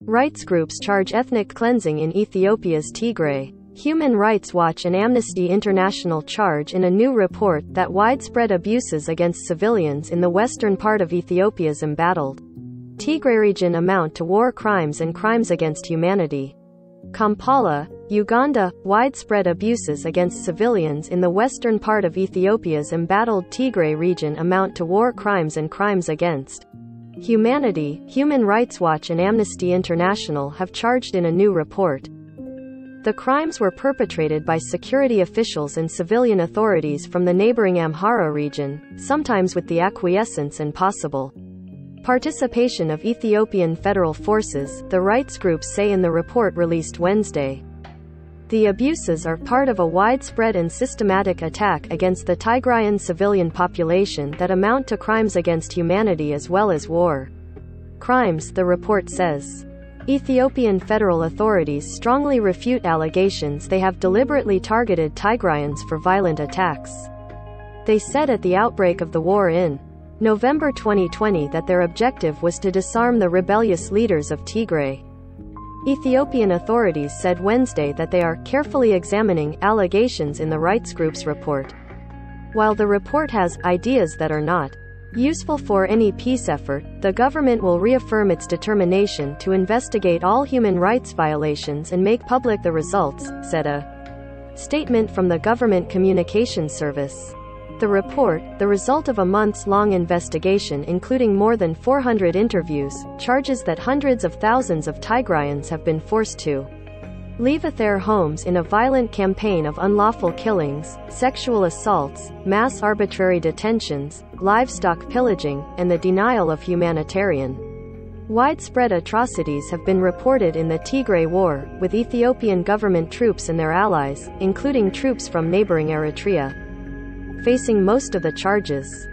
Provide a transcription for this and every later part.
Rights groups charge ethnic cleansing in Ethiopia's Tigray. Human Rights Watch and Amnesty International charge in a new report that widespread abuses against civilians in the western part of Ethiopia's embattled Tigray region amount to war crimes and crimes against humanity. Kampala, Uganda. Widespread abuses against civilians in the western part of Ethiopia's embattled Tigray region amount to war crimes and crimes against humanity, Human Rights Watch and Amnesty International have charged in a new report. The crimes were perpetrated by security officials and civilian authorities from the neighboring Amhara region, sometimes with the acquiescence and possible participation of Ethiopian federal forces, the rights groups say in the report released Wednesday. The abuses are part of a widespread and systematic attack against the Tigrayan civilian population that amount to crimes against humanity as well as war crimes, the report says. Ethiopian federal authorities strongly refute allegations they have deliberately targeted Tigrayans for violent attacks. They said at the outbreak of the war in November 2020 that their objective was to disarm the rebellious leaders of Tigray. Ethiopian authorities said Wednesday that they are carefully examining allegations in the rights group's report. While the report has ideas that are not useful for any peace effort, the government will reaffirm its determination to investigate all human rights violations and make public the results, said a statement from the government communications service. The report, the result of a months-long investigation including more than 400 interviews, charges that hundreds of thousands of Tigrayans have been forced to leave their homes in a violent campaign of unlawful killings, sexual assaults, mass arbitrary detentions, livestock pillaging, and the denial of humanitarian. Widespread atrocities have been reported in the Tigray War, with Ethiopian government troops and their allies, including troops from neighboring Eritrea, facing most of the charges.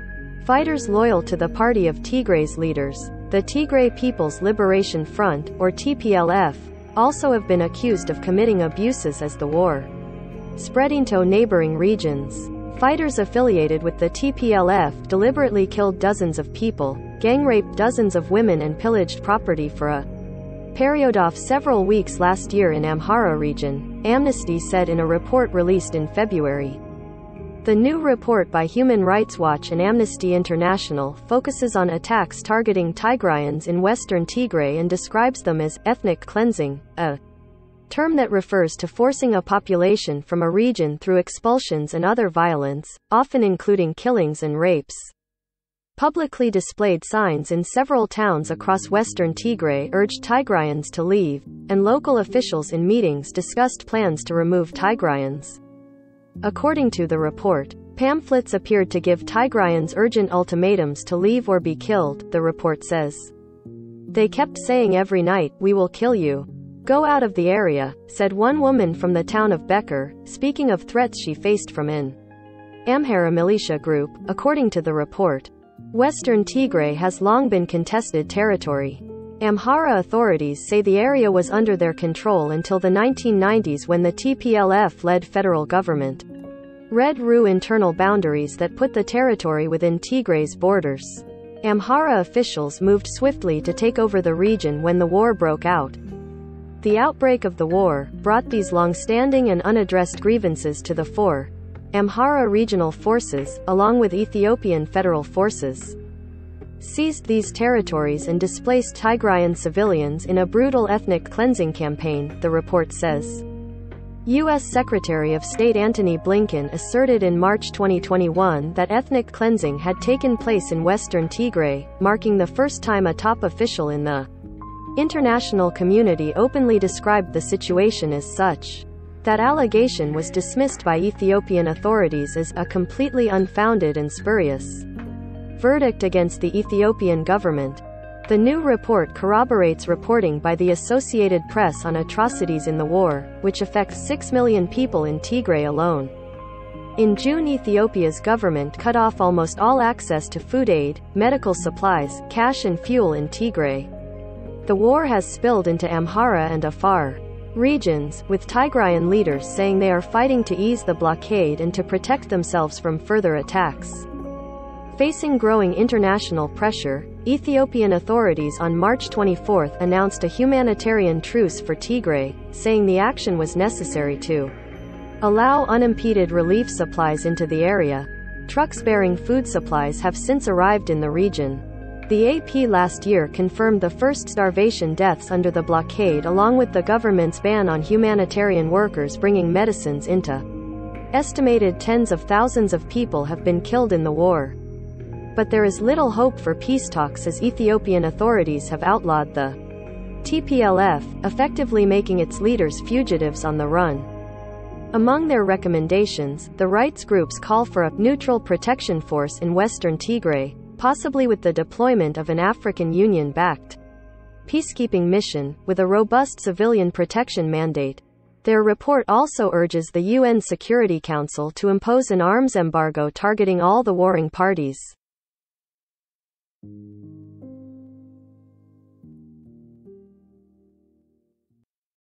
Fighters loyal to the party of Tigray's leaders, the Tigray People's Liberation Front, or TPLF, also have been accused of committing abuses as the war spreading to neighboring regions. Fighters affiliated with the TPLF deliberately killed dozens of people, gang-raped dozens of women and pillaged property for a period of several weeks last year in Amhara region, Amnesty said in a report released in February. The new report by Human Rights Watch and Amnesty International focuses on attacks targeting Tigrayans in western Tigray and describes them as ethnic cleansing, a term that refers to forcing a population from a region through expulsions and other violence, often including killings and rapes. Publicly displayed signs in several towns across western Tigray urged Tigrayans to leave, and local officials in meetings discussed plans to remove Tigrayans. According to the report, pamphlets appeared to give Tigrayans urgent ultimatums to leave or be killed, the report says. They kept saying every night, "We will kill you. Go out of the area," said one woman from the town of Becker, speaking of threats she faced from an Amhara militia group, according to the report. Western Tigray has long been contested territory. Amhara authorities say the area was under their control until the 1990s when the TPLF-led federal government redrew internal boundaries that put the territory within Tigray's borders. Amhara officials moved swiftly to take over the region when the war broke out. The outbreak of the war brought these long-standing and unaddressed grievances to the fore. Amhara regional forces, along with Ethiopian federal forces, seized these territories and displaced Tigrayan civilians in a brutal ethnic cleansing campaign, the report says. U.S. Secretary of State Antony Blinken asserted in March 2021 that ethnic cleansing had taken place in western Tigray, marking the first time a top official in the international community openly described the situation as such. That allegation was dismissed by Ethiopian authorities as a completely unfounded and spurious verdict against the Ethiopian government. The new report corroborates reporting by the Associated Press on atrocities in the war, which affects 6 million people in Tigray alone. In June, Ethiopia's government cut off almost all access to food aid, medical supplies, cash and fuel in Tigray. The war has spilled into Amhara and Afar regions, with Tigrayan leaders saying they are fighting to ease the blockade and to protect themselves from further attacks. Facing growing international pressure, Ethiopian authorities on March 24 announced a humanitarian truce for Tigray, saying the action was necessary to allow unimpeded relief supplies into the area. Trucks bearing food supplies have since arrived in the region. The AP last year confirmed the first starvation deaths under the blockade, along with the government's ban on humanitarian workers bringing medicines into. Estimated tens of thousands of people have been killed in the war. But there is little hope for peace talks as Ethiopian authorities have outlawed the TPLF, effectively making its leaders fugitives on the run. Among their recommendations, the rights groups call for a neutral protection force in western Tigray, possibly with the deployment of an African Union-backed peacekeeping mission, with a robust civilian protection mandate. Their report also urges the UN Security Council to impose an arms embargo targeting all the warring parties.